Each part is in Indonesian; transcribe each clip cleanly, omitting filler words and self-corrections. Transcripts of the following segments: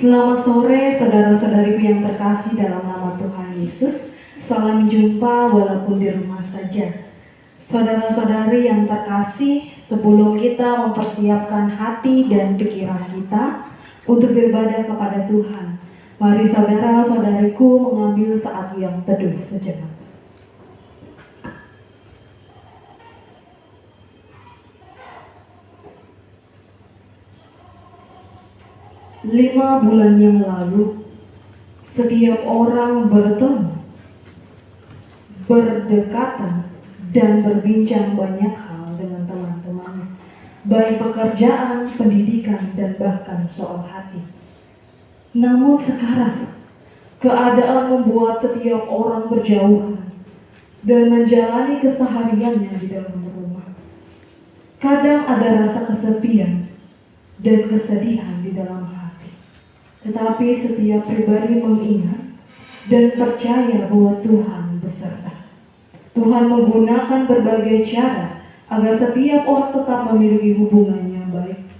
Selamat sore saudara-saudariku yang terkasih dalam nama Tuhan Yesus. Salam jumpa walaupun di rumah saja. Saudara-saudari yang terkasih, sebelum kita mempersiapkan hati dan pikiran kita untuk beribadah kepada Tuhan, mari saudara-saudariku mengambil saat yang teduh sejenak. Lima bulan yang lalu, setiap orang bertemu, berdekatan, dan berbincang banyak hal dengan teman-temannya, baik pekerjaan, pendidikan, dan bahkan soal hati. Namun sekarang, keadaan membuat setiap orang berjauhan dan menjalani kesehariannya di dalam rumah. Kadang ada rasa kesepian dan kesedihan di dalam hati. Tetapi setiap pribadi mengingat dan percaya bahwa Tuhan beserta. Tuhan menggunakan berbagai cara agar setiap orang tetap memiliki hubungan yang baik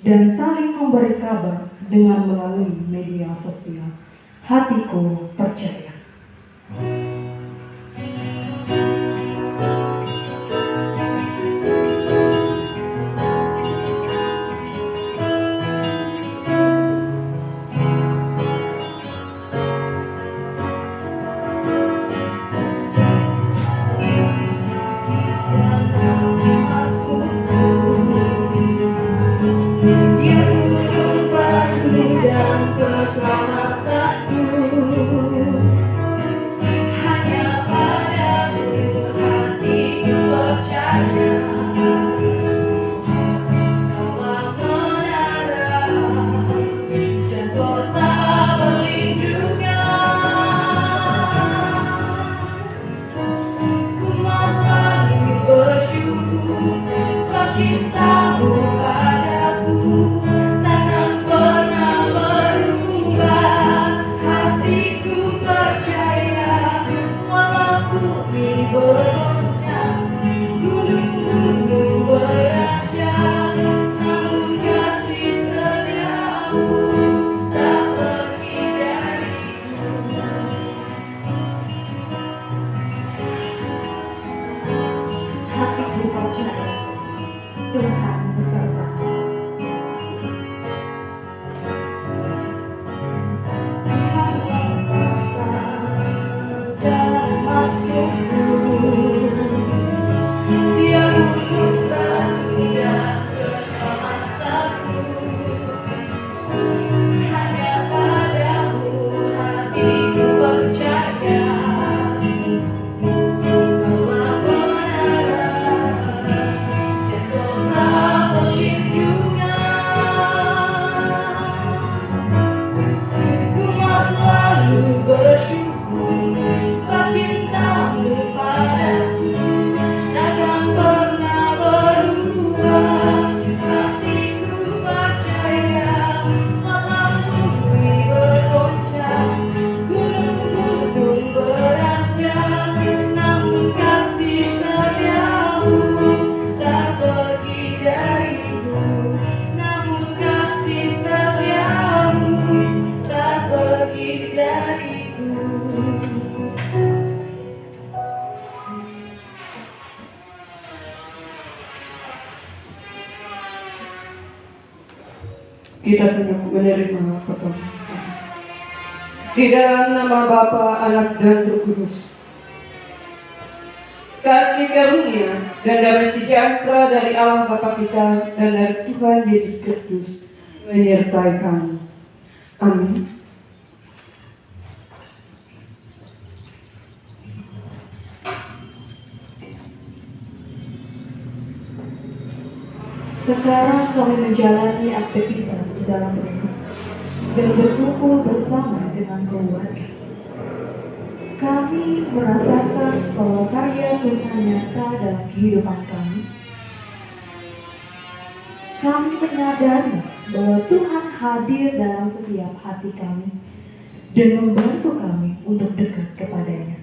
dan saling memberi kabar dengan melalui media sosial. Hatiku percaya. Tuhan beserta. Kita hendak menerima potong di dalam nama Bapa, Anak, dan Roh Kudus. Kasih karunia dan damai sejahtera dari Allah Bapa kita dan dari Tuhan Yesus Kristus menyertai kami. Amin. Sekarang kami menjalani aktivitas di dalam rumah dan berkumpul bersama dengan keluarga. Kami merasakan bahwa karya Tuhan nyata dalam kehidupan kami. Kami menyadari bahwa Tuhan hadir dalam setiap hati kami dan membantu kami untuk dekat kepadanya.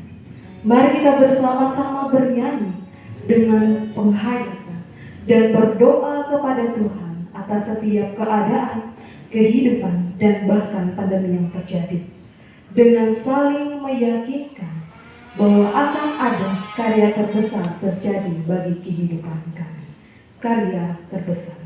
Mari kita bersama-sama bernyanyi dengan penghayatan dan berdoa kepada Tuhan atas setiap keadaan kehidupan, dan bahkan pandemi yang terjadi. Dengan saling meyakinkan bahwa akan ada karya terbesar terjadi bagi kehidupan kami. Karya terbesar.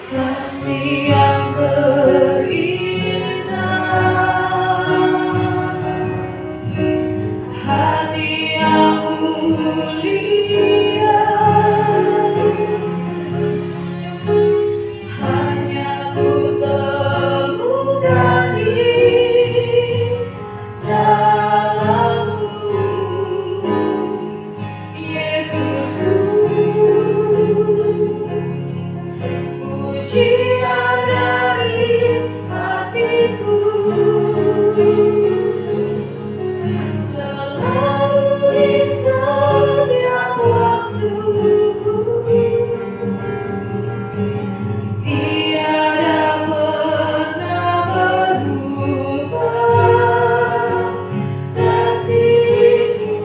Kasih yang terindah, hati yang mulia, hanya ku temukan di dalam-Mu, Yesusku. Pujian dari hatiku, selalu di setiap waktuku, tiada pernah berubah kasih-Mu.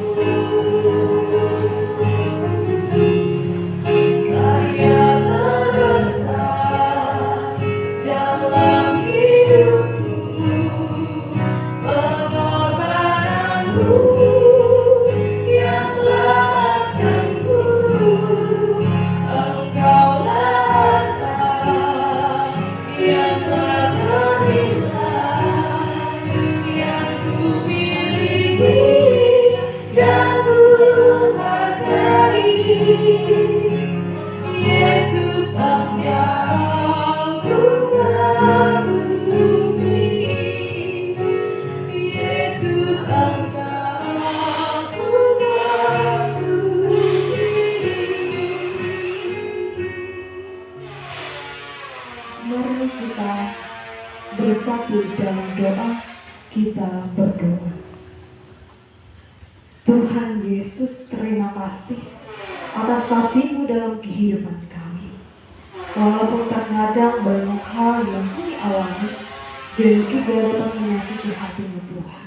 Karya terbesar dalam hidupku, pengorbananmu yang selamatkanku. Engkaulah harta yang tak ternilai, yang ku miliki dan ku hargai. Yesus, Engkau ku kagumi. Yesus, Engkau ku kagumi. Mari kita bersatu dalam doa. Kita berdoa. Tuhan Yesus, terima kasih atas kasih-Mu dalam kehidupan kami. Walaupun terkadang banyak hal yang kami alami dan juga dapat menyakiti hati-Mu Tuhan,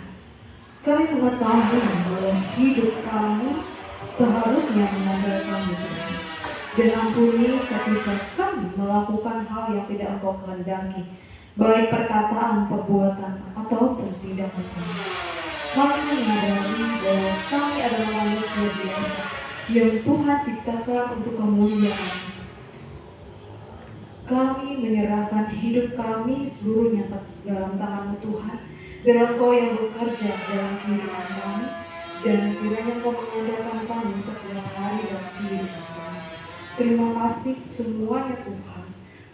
kami mengetahui bahwa hidup kami seharusnya mengandalkan-Mu Tuhan. Dan ampuni ketika kami melakukan hal yang tidak Engkau kehendaki, baik perkataan, perbuatan, ataupun tindakan kami. Kami menyadari bahwa kami adalah manusia biasa yang Tuhan ciptakan untuk kemuliaan. Kami menyerahkan hidup kami seluruhnya dalam tangan-Mu Tuhan. Biar Engkau yang bekerja dalam kehidupan kami, dan kiranya Engkau mengandalkan kami setiap hari dalam kehidupan kami. Terima kasih semuanya Tuhan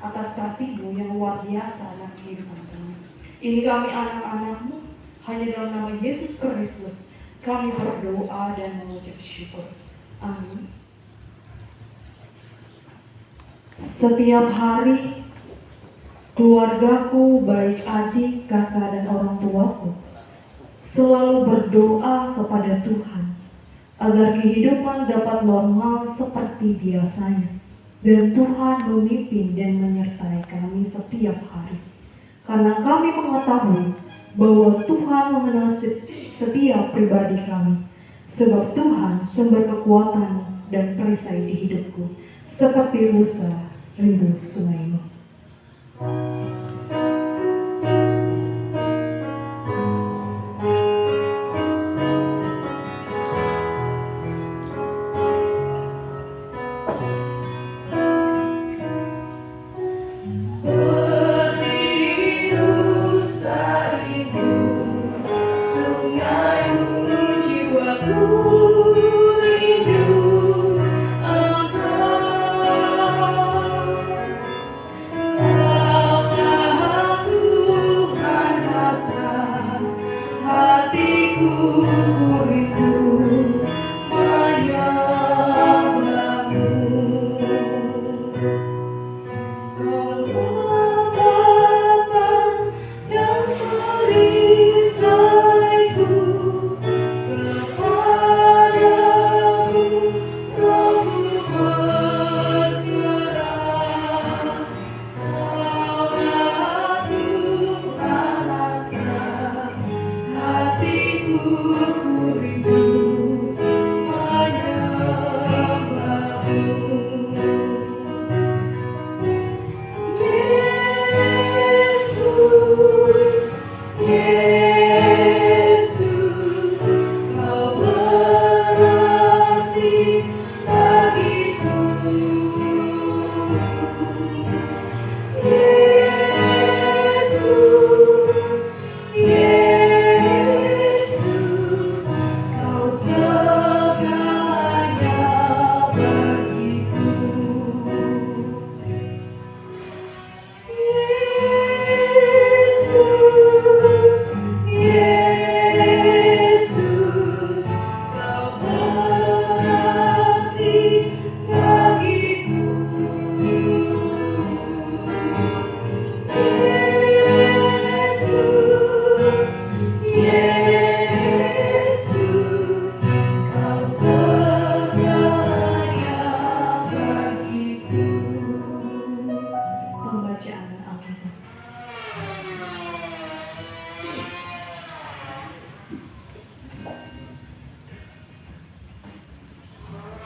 atas kasih-Mu yang luar biasa dalam kehidupan kami. Ini kami anak-anak-Mu, hanya dalam nama Yesus Kristus kami berdoa dan mengucap syukur. Amin. Setiap hari keluargaku, baik adik, kakak, dan orang tuaku, selalu berdoa kepada Tuhan agar kehidupan dapat normal seperti biasanya, dan Tuhan memimpin dan menyertai kami setiap hari. Karena kami mengetahui bahwa Tuhan mengenal setiap pribadi kami, sebab Tuhan sumber kekuatan dan perisai di hidupku, seperti rusa rindu sungaimu.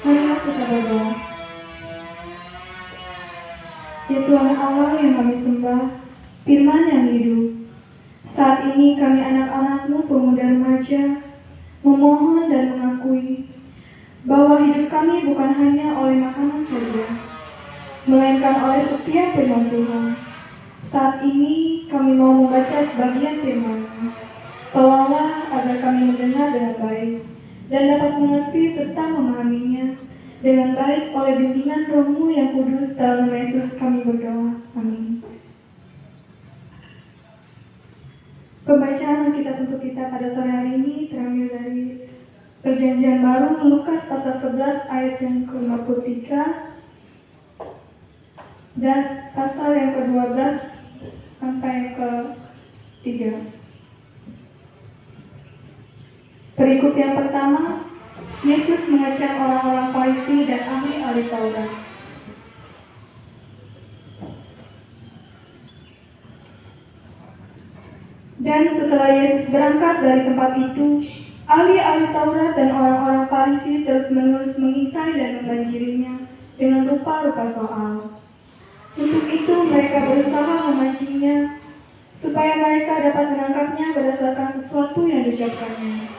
Marilah kita berdoa. Ya Tuhan Allah yang kami sembah, Firman yang hidup, saat ini kami anak-anak-Mu pemuda remaja memohon dan mengakui bahwa hidup kami bukan hanya oleh makanan saja, melainkan oleh setiap firman Tuhan. Saat ini kami mau membaca sebagian firman-Mu. Tolonglah agar kami mendengar dengan baik dan dapat mengerti serta memahaminya dengan baik oleh bimbingan Roh-Mu yang kudus. Dalam nama Yesus kami berdoa. Amin. Pembacaan Alkitab untuk kita pada sore hari ini terambil dari Perjanjian Baru Lukas pasal 11 ayat yang ke-53 dan pasal yang ke-12 sampai yang ke-3. Perikop yang pertama, Yesus mengecam orang-orang Farisi dan ahli-ahli Taurat. Dan setelah Yesus berangkat dari tempat itu, ahli-ahli Taurat dan orang-orang Farisi terus-menerus mengintai dan membanjirinya dengan rupa-rupa soal. Untuk itu mereka berusaha memancingnya, supaya mereka dapat menangkapnya berdasarkan sesuatu yang diucapkannya.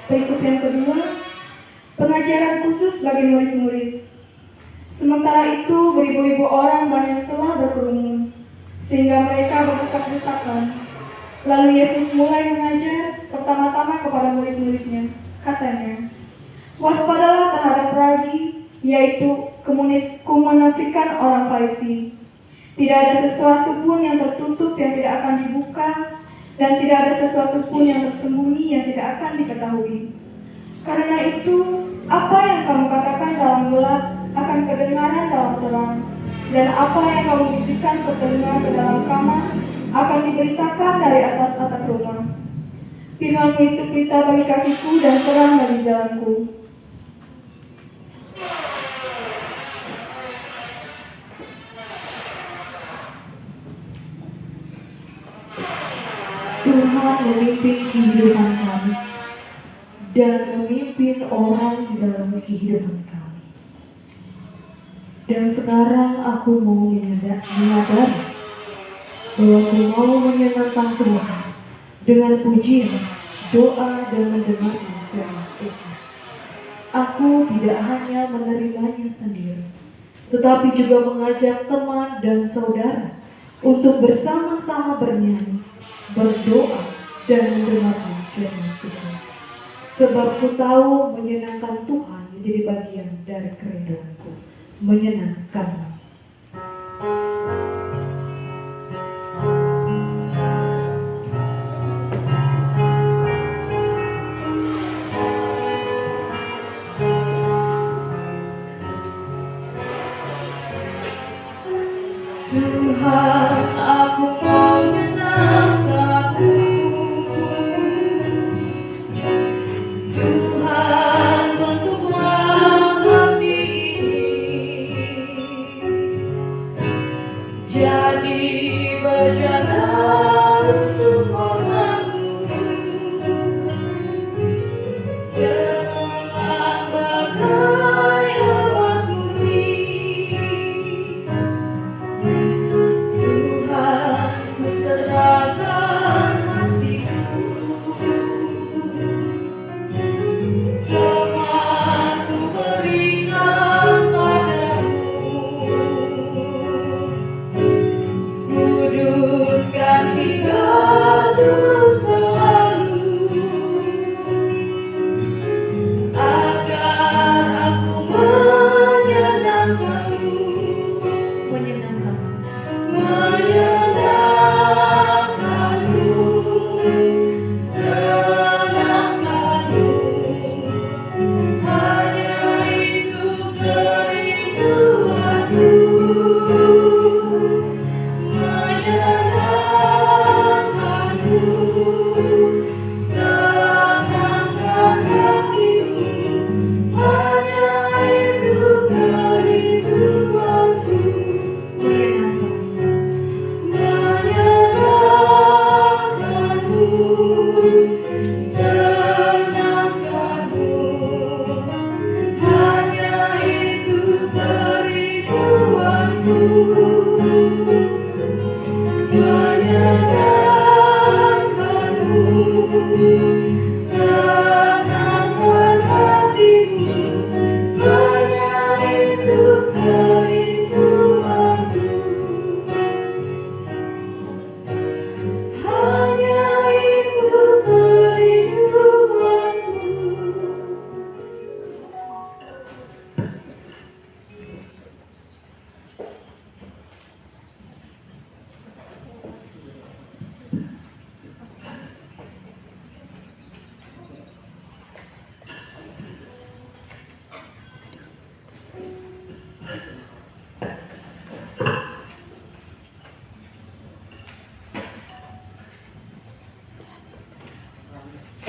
Perikop yang kedua, pengajaran khusus bagi murid-murid. Sementara itu beribu-ribu orang banyak telah berkerumun, sehingga mereka berdesak-desakan. Lalu Yesus mulai mengajar pertama-tama kepada murid-muridnya. Katanya, waspadalah terhadap ragi, yaitu kemunafikan orang Farisi. Tidak ada sesuatu pun yang tertutup yang tidak akan dibuka, dan tidak ada sesuatu pun yang tersembunyi yang tidak akan diketahui. Karena itu, apa yang kamu katakan dalam gelap akan kedengaran dalam terang, dan apa yang kamu bisikan ke telinga ke dalam kamar akan diberitakan dari atas atap rumah. Firman-Mu itu pelita bagi kakiku dan terang bagi jalanku. Tuhan memimpin kehidupan kami dan memimpin orang di dalam kehidupan kami. Dan sekarang aku mau menyadari bahwa aku mau menyenangkan Tuhan dengan pujian, doa, dan mendengarkan firman Tuhan. Aku tidak hanya menerimanya sendiri, tetapi juga mengajak teman dan saudara untuk bersama-sama bernyanyi, berdoa, dan mendengarkan firman Tuhan. Sebab ku tahu menyenangkan Tuhan menjadi bagian dari kerinduanku, menyenangkan. Tuhan, aku mau menyenangkan-Mu. Tuhan, bentuklah hati ini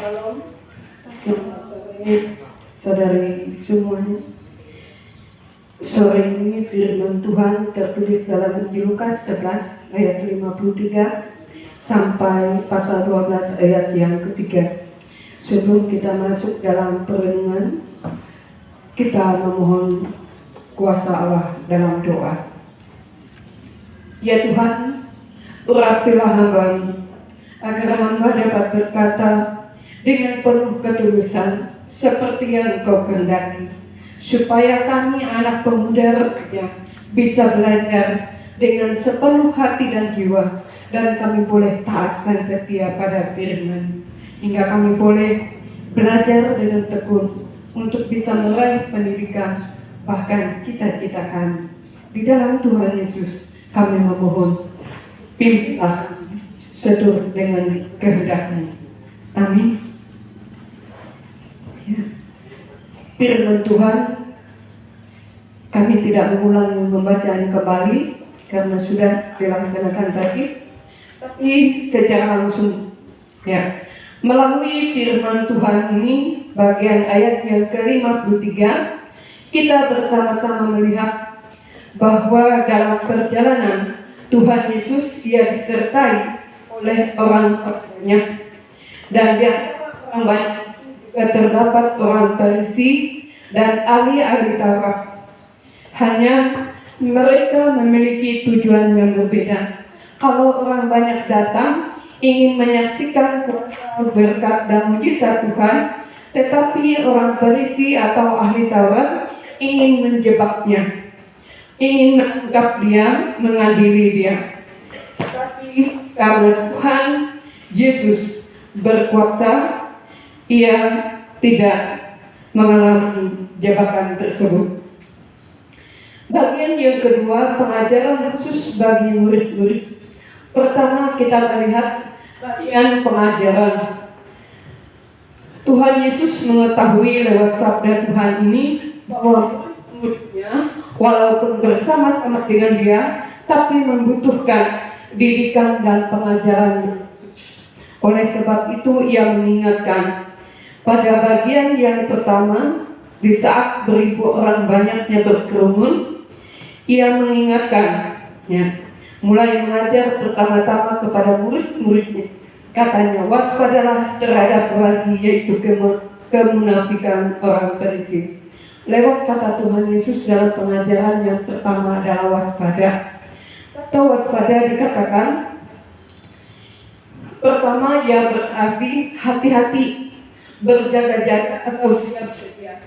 Shalom. Selamat sore, saudari semuanya. Sore ini firman Tuhan tertulis dalam Injil Lukas 11 ayat 53 sampai pasal 12 ayat yang ketiga. Sebelum kita masuk dalam perenungan, kita memohon kuasa Allah dalam doa. Ya Tuhan, urapilah hamba-Mu, agar hamba dapat berkata dengan penuh ketulusan seperti yang Engkau kehendaki, supaya kami anak pemuda remaja bisa belajar dengan sepenuh hati dan jiwa, dan kami boleh taat dan setia pada firman, hingga kami boleh belajar dengan tekun untuk bisa meraih pendidikan, bahkan cita-cita kami. Di dalam Tuhan Yesus kami memohon, pimpinlah kami seturut dengan kehendak-Mu. Amin. Ya. Firman Tuhan kami tidak mengulangi membacanya kembali karena sudah dilaksanakan tadi, tapi secara langsung ya, melalui firman Tuhan ini bagian ayat yang ke-53 kita bersama-sama melihat bahwa dalam perjalanan Tuhan Yesus Ia disertai oleh orang banyak, dan dia orang banyak terdapat orang Farisi dan ahli-ahli Taurat. Hanya mereka memiliki tujuan yang berbeda. Kalau orang banyak datang ingin menyaksikan kuasa, berkat dan mujizat Tuhan, tetapi orang Farisi atau ahli Taurat ingin menjebaknya, ingin menangkap dia, mengadili dia. Tetapi karena Tuhan Yesus berkuasa, Ia tidak mengalami jebakan tersebut. Bagian yang kedua, pengajaran khusus bagi murid-murid. Pertama kita melihat bagian pengajaran. Tuhan Yesus mengetahui lewat sabda Tuhan ini bahwa murid-muridnya walaupun bersama-sama dengan dia, tapi membutuhkan didikan dan pengajaran. Oleh sebab itu Ia mengingatkan pada bagian yang pertama, di saat beribu orang banyaknya berkerumun, Ia mengingatkan, ya, mulai mengajar pertama-tama kepada murid-muridnya. Katanya, waspadalah terhadap lagi, yaitu kemunafikan orang Farisi. Lewat kata Tuhan Yesus dalam pengajaran yang pertama adalah waspada. Kata waspada dikatakan, pertama ya berarti hati-hati, berjaga-jaga atau siap sedia.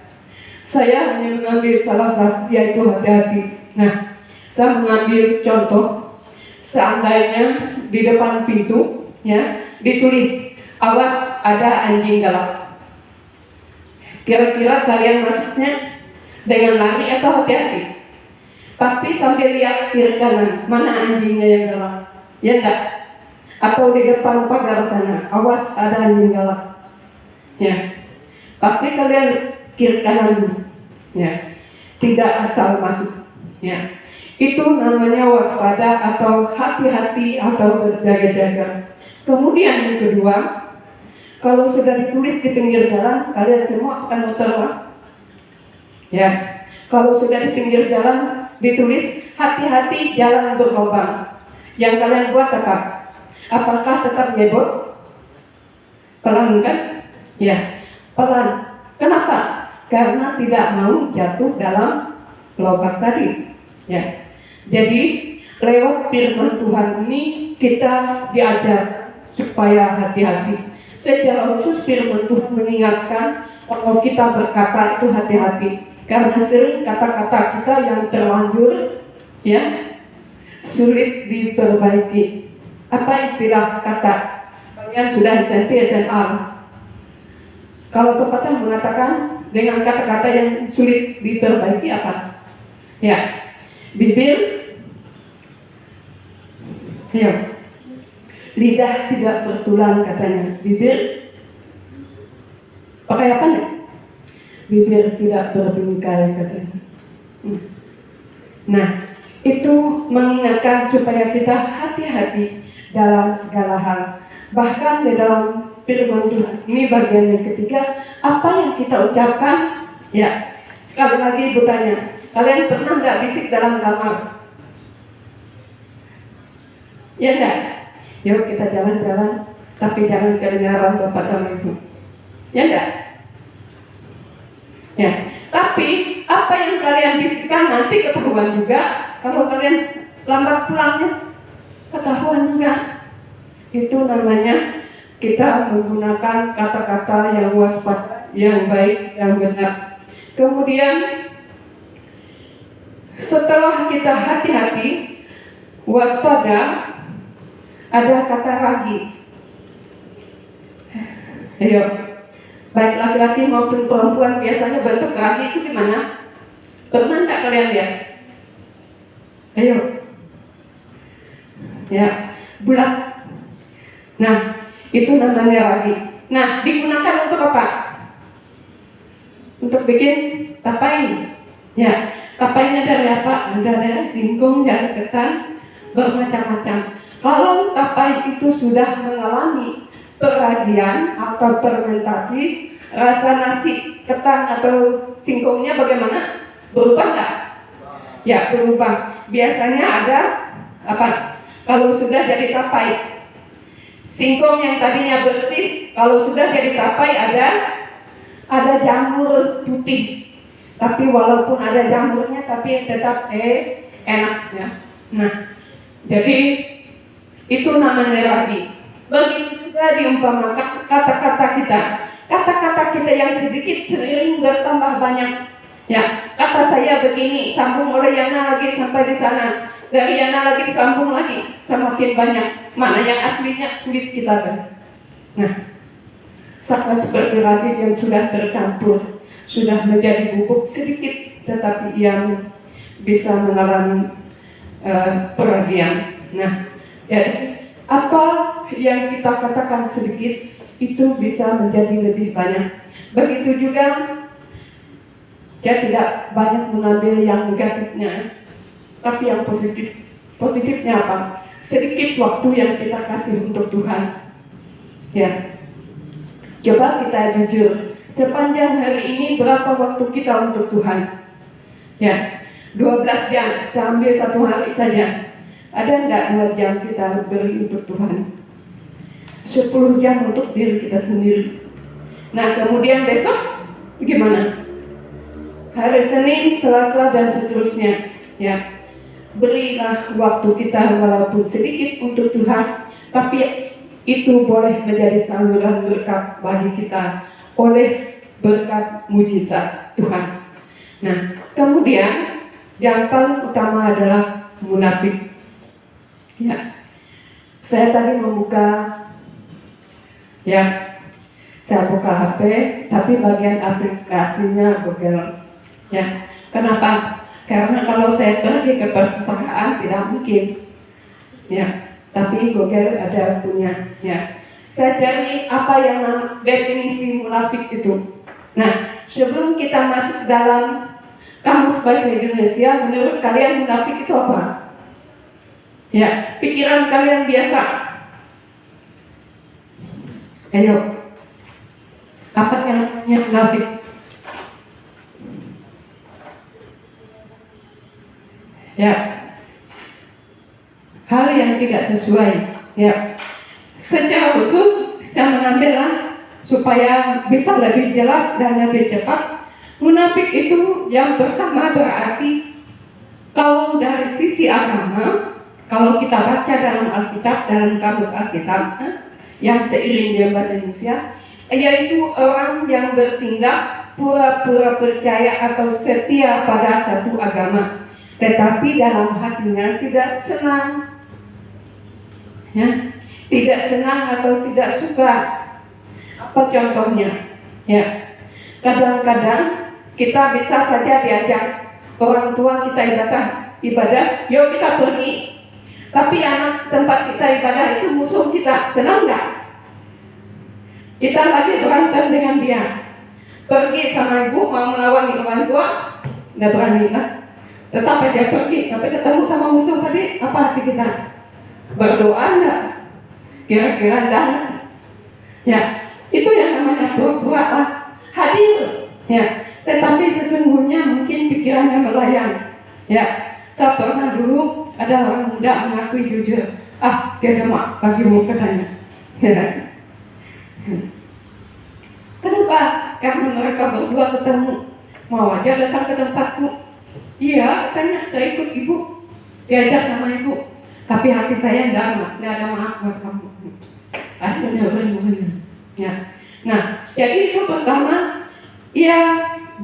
Saya hanya mengambil salah satu, yaitu hati-hati. Nah, saya mengambil contoh, seandainya di depan pintu ya ditulis awas ada anjing galak. Kira-kira kalian masuknya dengan lari atau hati-hati? Pasti sambil lihat kiri kanan, mana anjingnya yang galak, ya enggak? Atau di depan pagar sana, awas ada anjing galak. Ya, pasti kalian kiri kanan dulu, ya, tidak asal masuk, ya. Itu namanya waspada atau hati-hati atau berjaga-jaga. Kemudian yang kedua, kalau sudah ditulis di pinggir jalan, kalian semua akan muter, Pak. Ya, kalau sudah di pinggir jalan ditulis hati-hati jalan berlubang, yang kalian buat apa? Apakah tetap nyebut? Pelan kan? Ya, pelan. Kenapa? Karena tidak mau jatuh dalam lubang tadi. Ya, jadi lewat firman Tuhan ini kita diajar supaya hati-hati. Secara khusus firman Tuhan mengingatkan kalau kita berkata itu hati-hati, karena sering kata-kata kita yang terlanjur ya sulit diperbaiki. Apa istilah kata? Kalian sudah SMP, SMA. Kalau pepatah mengatakan dengan kata-kata yang sulit diperbaiki apa? Ya, bibir, ya, lidah tidak bertulang katanya. Bibir pakai apa nih? Bibir tidak berbingkai katanya. Nah, itu mengingatkan supaya kita hati-hati dalam segala hal. Bahkan di dalam firman Tuhan. Ini bagian yang ketiga. Apa yang kita ucapkan? Ya, sekali lagi Ibu tanya, kalian pernah nggak bisik dalam kamar? Ya enggak? Yuk kita jalan-jalan, tapi jangan kedengaran Bapak sama Ibu. Ya enggak? Ya, tapi apa yang kalian bisikkan nanti ketahuan juga. Kalau kalian lambat pulangnya, ketahuan juga. Itu namanya kita menggunakan kata-kata yang waspada, yang baik, yang benar. Kemudian setelah kita hati-hati, waspada, ada kata ragi. Ayo, baik laki-laki maupun perempuan biasanya bentuk ragi itu gimana? Pernah nggak kalian lihat? Ayo, ya, bulat. Nah, itu namanya ragi. Nah, digunakan untuk apa? Untuk bikin tapai. Ya, tapainya dari apa? Ada dari singkong, dari ketan, bermacam-macam. Kalau tapai itu sudah mengalami peragian atau fermentasi, rasa nasi, ketan atau singkongnya bagaimana? Berubah nggak? Ya, berubah. Biasanya ada apa? Kalau sudah jadi tapai, singkong yang tadinya bersih, kalau sudah jadi tapai ada jamur putih. Tapi walaupun ada jamurnya, tapi tetap enak ya. Nah, jadi itu namanya ragi. Begitu juga diumpamakan kata-kata kita. Kata-kata kita yang sedikit seiring bertambah banyak. Ya, kata saya begini, sambung oleh Yana lagi sampai di sana. Dari Yana lagi disambung lagi, semakin banyak. Mana yang aslinya sulit kita kan. Nah, sama seperti ragi yang sudah tercampur, sudah menjadi bubuk sedikit, tetapi yang bisa mengalami peragian. Nah, jadi apa yang kita katakan sedikit itu bisa menjadi lebih banyak. Begitu juga dia tidak banyak mengambil yang negatifnya, tapi yang positif. Positifnya apa? Sedikit waktu yang kita kasih untuk Tuhan. Ya, coba kita jujur. Sepanjang hari ini berapa waktu kita untuk Tuhan? Ya, 12 jam. Saya ambil satu hari saja. Ada enggak 2 jam kita beri untuk Tuhan? 10 jam untuk diri kita sendiri. Nah, kemudian besok bagaimana? Hari Senin, Selasa, dan seterusnya. Ya, berilah waktu kita walaupun sedikit untuk Tuhan, tapi itu boleh menjadi saluran berkat bagi kita oleh berkat mujizat Tuhan. Nah, kemudian yang paling utama adalah munafik. Ya, saya tadi membuka, ya, saya buka HP, tapi bagian aplikasinya Google. Ya, kenapa? Karena kalau saya pergi ke perpustakaan tidak mungkin. Ya, tapi Google ada punya. Ya, saya cari apa yang definisi munafik itu. Nah, sebelum kita masuk dalam kamus bahasa Indonesia, menurut kalian munafik itu apa? Ya, pikiran kalian biasa. Ayo, apa yang namanya munafik? Ya, hal yang tidak sesuai. Ya, secara khusus saya mengambillah supaya bisa lebih jelas dan lebih cepat. Munafik itu yang pertama berarti kalau dari sisi agama, kalau kita baca dalam Alkitab, dalam kamus Alkitab yang seiring dengan bahasa Indonesia, yaitu orang yang bertindak pura-pura percaya atau setia pada satu agama, tetapi dalam hatinya tidak senang, ya, tidak senang atau tidak suka. Apa contohnya? Ya, kadang-kadang kita bisa saja diajak orang tua kita ibadah, yuk kita pergi. Tapi anak tempat kita ibadah itu musuh kita, senang nggak? Kita lagi berantem dengan dia. Pergi sama ibu mau melawan orang tua, nggak berani lah. Tetap aja pergi, tapi ketemu sama musuh tadi, apa hati kita? Berdoa enggak? Kira-kira enggak? Ya, itu yang namanya pura-pura hadir. Ya, tetapi sesungguhnya mungkin pikirannya melayang. Ya, saya pernah dulu ada orang muda mengakui jujur, tiada mak bagimu katanya. Ya. Kenapa? Karena mereka berdua ketemu. Mau aja datang ke tempatku. Iya, katanya saya ikut ibu. Diajak nama ibu. Tapi hati saya tidak ada maaf buat kamu. Akhirnya benar-benar. Ya. Nah, jadi itu pertama, ia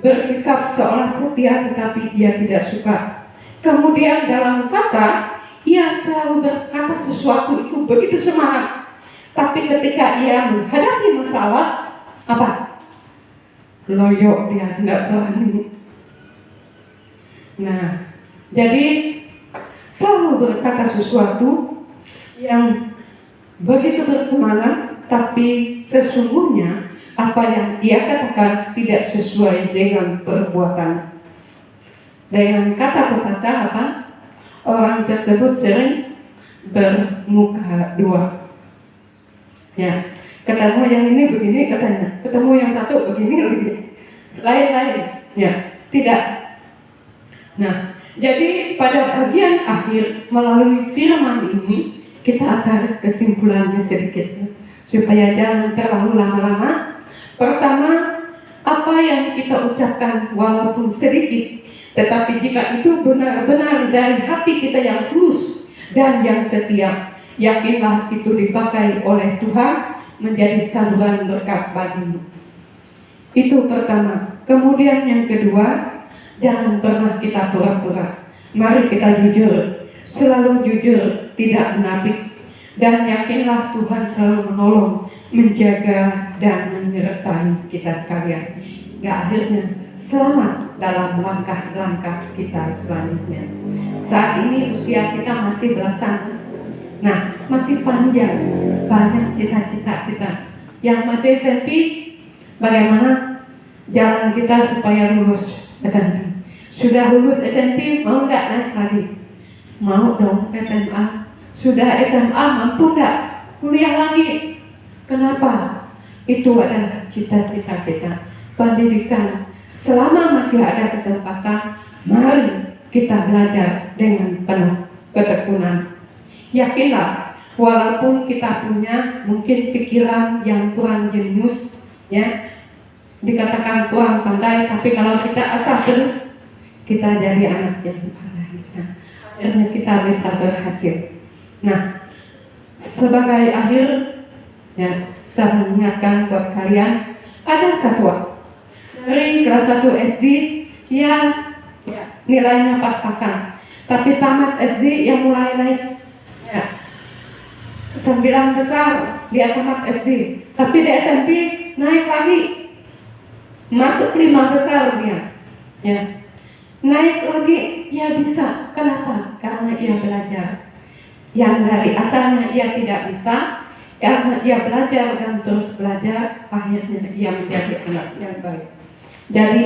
bersikap seolah setia tetapi ia tidak suka. Kemudian dalam kata, ia selalu berkata sesuatu itu begitu semangat. Tapi ketika ia menghadapi masalah, apa? Loyo, dia tidak berani. Nah, jadi selalu berkata sesuatu yang begitu bersemangat, tapi sesungguhnya apa yang ia katakan tidak sesuai dengan perbuatan. Dengan kata-kata apa? Orang tersebut sering bermuka dua. Ya, ketemu yang ini begini katanya, ketemu yang satu begini lagi, lain-lain. Ya, tidak. Nah, jadi pada bagian akhir melalui firman ini kita tarik kesimpulannya sedikit supaya jangan terlalu lama-lama. Pertama, apa yang kita ucapkan walaupun sedikit, tetapi jika itu benar-benar dari hati kita yang tulus dan yang setia, yakinlah itu dipakai oleh Tuhan menjadi saluran berkat bagimu. Itu pertama. Kemudian yang kedua, jangan pernah kita pura-pura. Mari kita jujur, selalu jujur, tidak munafik. Dan yakinlah Tuhan selalu menolong, menjaga dan menyertai kita sekalian. Hingga akhirnya selamat dalam langkah-langkah kita selanjutnya. Saat ini usia kita masih belasan. Nah, masih panjang, banyak cita-cita kita. Yang masih SMP, bagaimana jalan kita supaya lulus SMP? Sudah lulus SMP, mau enggak naik lagi? Mau dong SMA. Sudah SMA, mampu enggak kuliah lagi? Kenapa? Itu adalah cita-cita kita. Pendidikan, selama masih ada kesempatan, mari kita belajar dengan penuh ketekunan. Yakinlah, walaupun kita punya mungkin pikiran yang kurang jenius, ya, dikatakan kurang pandai, tapi kalau kita asah terus, kita jadi anak yang pandai. Nah, akhirnya kita bisa berhasil. Nah, sebagai akhir, ya, saya mengingatkan buat kalian, ada satu dari kelas 1 SD yang nilainya pas-pasan, tapi tamat SD yang mulai naik. Ya. 9 besar dia tamat SD, tapi di SMP naik lagi, masuk 5 besar dia, ya, naik lagi, ya bisa. Kenapa? Karena ia belajar. Yang dari asalnya ia tidak bisa, karena ia belajar dan terus belajar, akhirnya ia menjadi anak yang baik. Jadi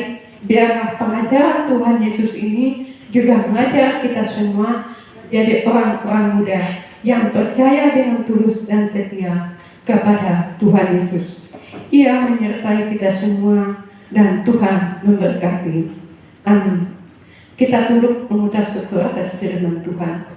biarlah pengajaran Tuhan Yesus ini juga mengajar kita semua jadi orang-orang muda yang percaya dengan tulus dan setia kepada Tuhan Yesus. Ia menyertai kita semua dan Tuhan memberkati. Amin. Kita tunduk mengucap syukur atas firman Tuhan.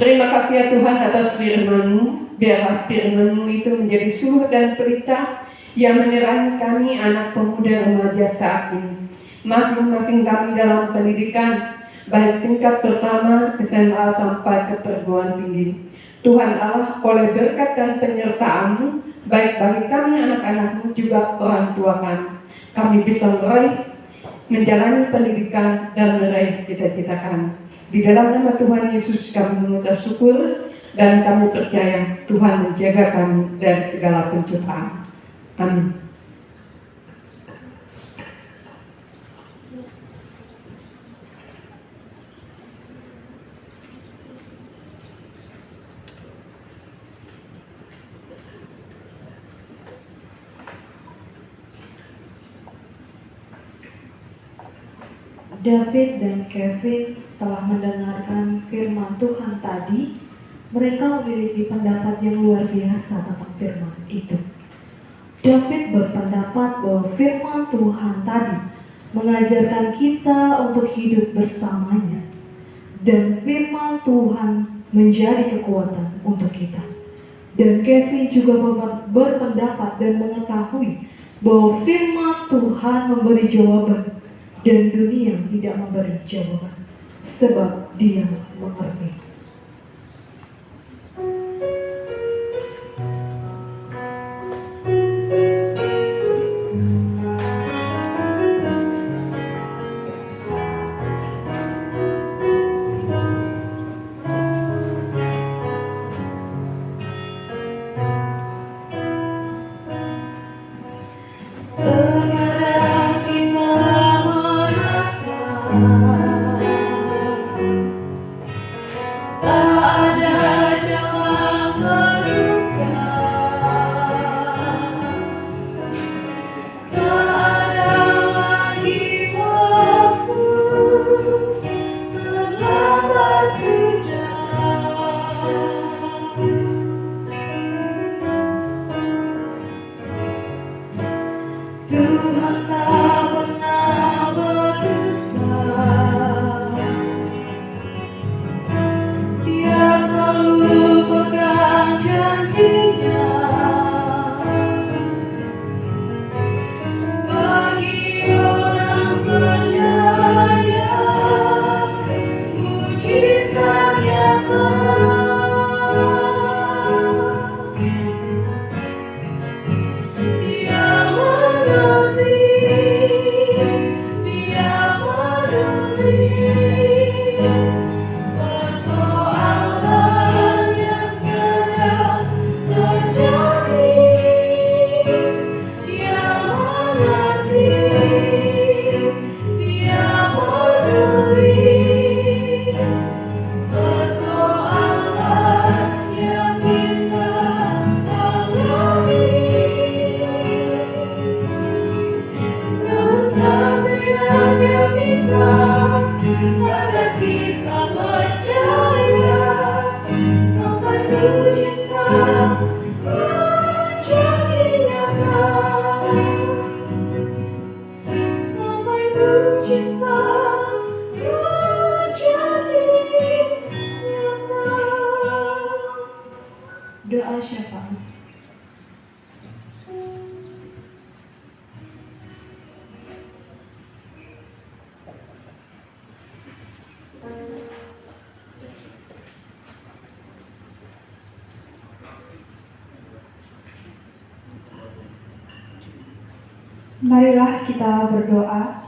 Terima kasih ya Tuhan atas firman-Mu. Biarlah firman-Mu itu menjadi suluh dan pelita yang menerangi kami anak pemuda remaja saat ini. Masing-masing kami dalam pendidikan, baik tingkat pertama SMA sampai ke perguruan tinggi. Tuhan Allah, oleh berkat dan penyertaan-Mu, baik bagi kami anak-anak-Mu juga orang tua kami bisa meraih, menjalani pendidikan dan meraih cita-cita kami. Di dalam nama Tuhan Yesus kami mengucap syukur dan kami percaya Tuhan menjaga kami dari segala pencobaan. Amin. David dan Kevin setelah mendengarkan firman Tuhan tadi, mereka memiliki pendapat yang luar biasa tentang firman itu. David berpendapat bahwa firman Tuhan tadi mengajarkan kita untuk hidup bersamanya, dan firman Tuhan menjadi kekuatan untuk kita. Dan Kevin juga berpendapat dan mengetahui bahwa firman Tuhan memberi jawaban dan dunia tidak memberi jawaban, sebab dia mengerti. Terkadang kita merasa tak ada jalan terbuka, tak ada lagi waktu, terlambat sudah. Tuhan tak pernah berdusta, Dia selalu pegang janjinya. Bagi orang percaya, mujizat nyata. Dia mengerti, Dia peduli persoalan yang sedang terjadi. Dia mengerti, Dia peduli persoalan yang kita alami. Namun satu yang Dia minta, agar kita percaya sampai mujizat menjadi nyata, sampai mujizat menjadi nyata. Doa syafaat. Marilah kita berdoa.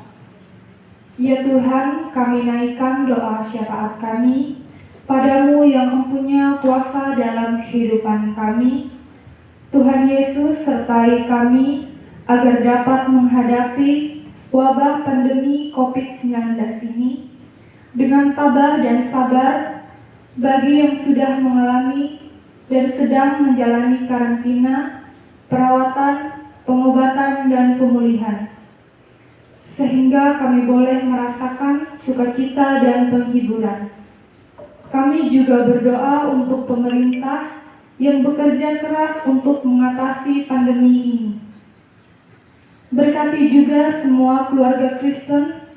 Ya Tuhan, kami naikkan doa syafaat kami padamu yang mempunyai kuasa dalam kehidupan kami. Tuhan Yesus, sertai kami agar dapat menghadapi wabah pandemi COVID-19 ini dengan tabah dan sabar bagi yang sudah mengalami dan sedang menjalani karantina, perawatan, pengobatan, dan pemulihan, sehingga kami boleh merasakan sukacita dan penghiburan. Kami juga berdoa untuk pemerintah yang bekerja keras untuk mengatasi pandemi ini. Berkati juga semua keluarga Kristen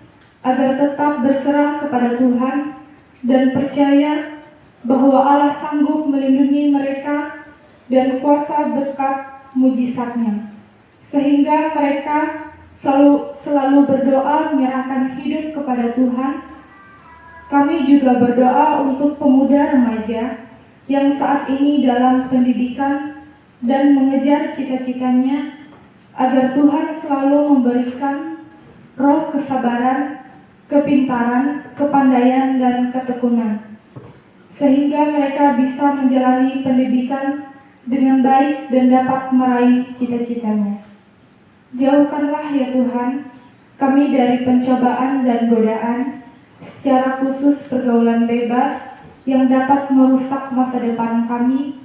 agar tetap berserah kepada Tuhan dan percaya bahwa Allah sanggup melindungi mereka dan kuasa berkat mujizat-Nya, sehingga mereka selalu berdoa menyerahkan hidup kepada Tuhan. Kami juga berdoa untuk pemuda remaja yang saat ini dalam pendidikan dan mengejar cita-citanya, agar Tuhan selalu memberikan roh kesabaran, kepintaran, kepandaian, dan ketekunan, sehingga mereka bisa menjalani pendidikan dengan baik dan dapat meraih cita-citanya. Jauhkanlah ya Tuhan kami dari pencobaan dan godaan, secara khusus pergaulan bebas yang dapat merusak masa depan kami.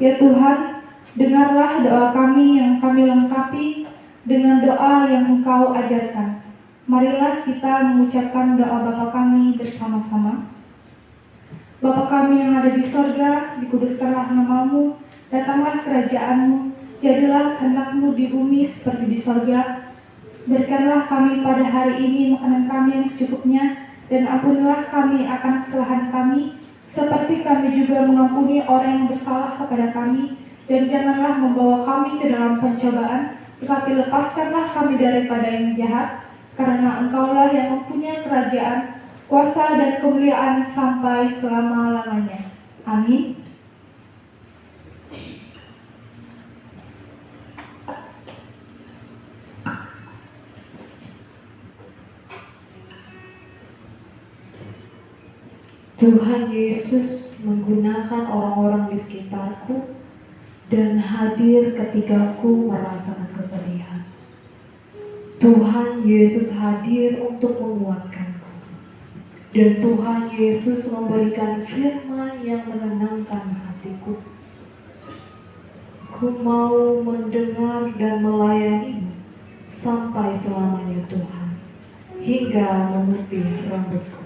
Ya Tuhan, dengarlah doa kami yang kami lengkapi dengan doa yang Engkau ajarkan. Marilah kita mengucapkan doa Bapa kami bersama-sama. Bapa kami yang ada di sorga, dikuduskanlah namamu, datanglah kerajaan-Mu, Jadilah kehendak-Mu di bumi seperti di sorga. Berikanlah kami pada hari ini makanan kami yang secukupnya, dan ampunilah kami akan kesalahan kami, seperti kami juga mengampuni orang yang bersalah kepada kami. Dan janganlah membawa kami ke dalam pencobaan, tetapi lepaskanlah kami daripada yang jahat, karena Engkaulah yang mempunyai kerajaan, kuasa dan kemuliaan sampai selama-lamanya. Amin. Tuhan Yesus menggunakan orang-orang di sekitarku dan hadir ketika ku merasakan kesedihan. Tuhan Yesus hadir untuk menguatkanku. Dan Tuhan Yesus memberikan firman yang menenangkan hatiku. Ku mau mendengar dan melayani-Mu sampai selamanya Tuhan, hingga memutih rambutku.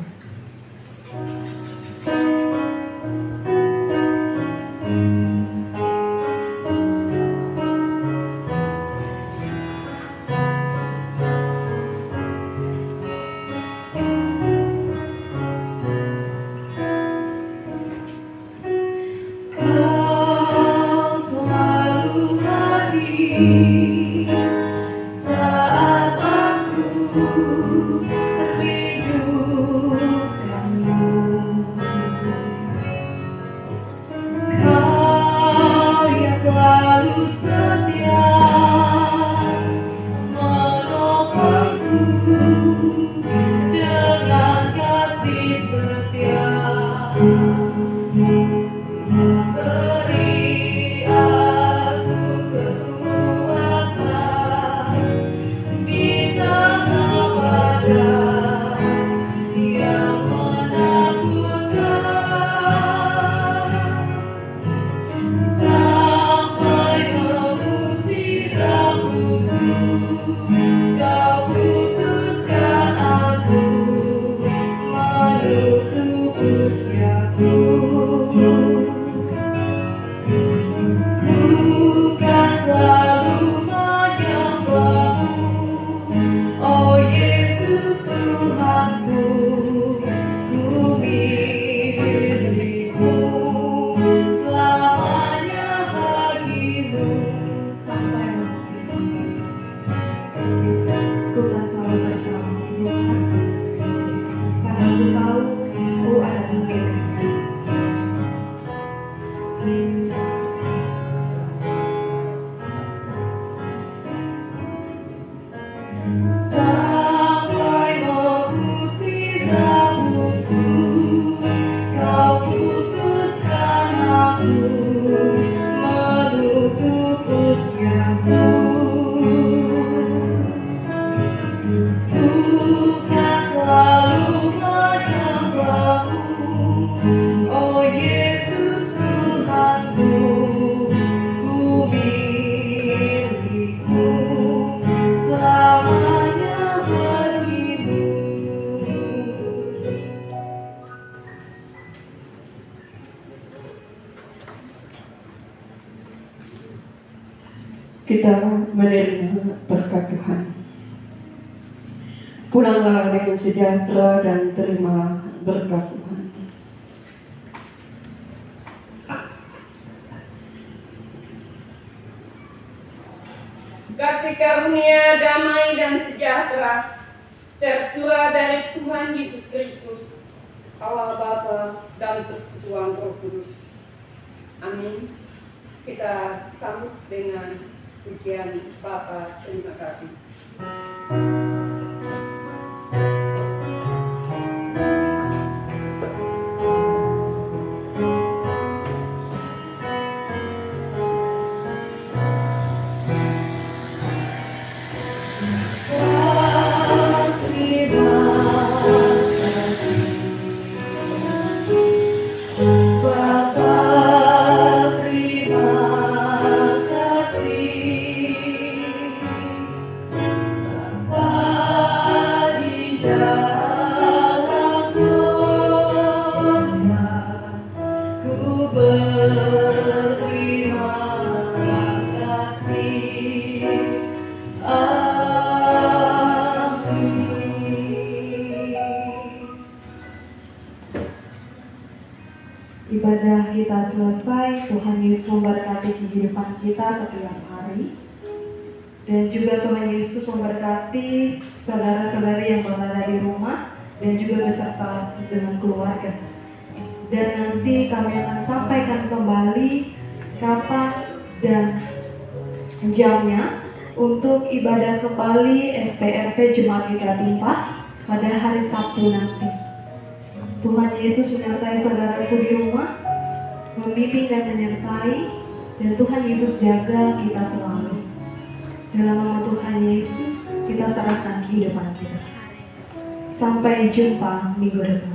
Kau selalu hadir saat aku merindukanmu. Kau yang selalu setia menopangku dengan kasih setia. Beri aku kekuatan di tengah badai yang menakutkan, sampai memutih rambutku. Kau putuskan aku menutup usiaku. Ku kan selalu menyembah-Mu, oh Yesus Tuhanku. Ku milik-Mu, selamanya bagi-Mu sampai mati. Ku kan selalu bersama Tuhan, karena ku tahu Ku adalah milik-Mu. Sampai memutih rambutku, Kau putuskan aku menutup usiaku. Ku kan selalu menyembah-Mu, oh Yesus Tuhanku. Ku milik-Mu, selamanya bagi-Mu. Kita menerima berkat Tuhan. Pulanglah dengan sejahtera dan terima berkat Tuhan. Kasih karunia, damai dan sejahtera tercurah dari Tuhan Yesus Kristus, Allah Bapa dan Persekutuan Roh Kudus. Amin. Kita sambut dengan pujian Bapa. Terima kasih. Terima kasih kita selesai. Tuhan Yesus memberkati kehidupan kita setiap hari. Dan juga Tuhan Yesus memberkati saudara-saudari yang berada di rumah dan juga beserta dengan keluarga. Dan nanti kami akan sampaikan kembali kapan dan jamnya untuk ibadah kembali SPRP Jemaat GKI Timpah pada hari Sabtu nanti. Tuhan Yesus menyertai saudaraku di rumah, membimbing dan menyertai, dan Tuhan Yesus jaga kita selalu. Dalam nama Tuhan Yesus, kita serahkan kehidupan kita. Sampai jumpa minggu depan.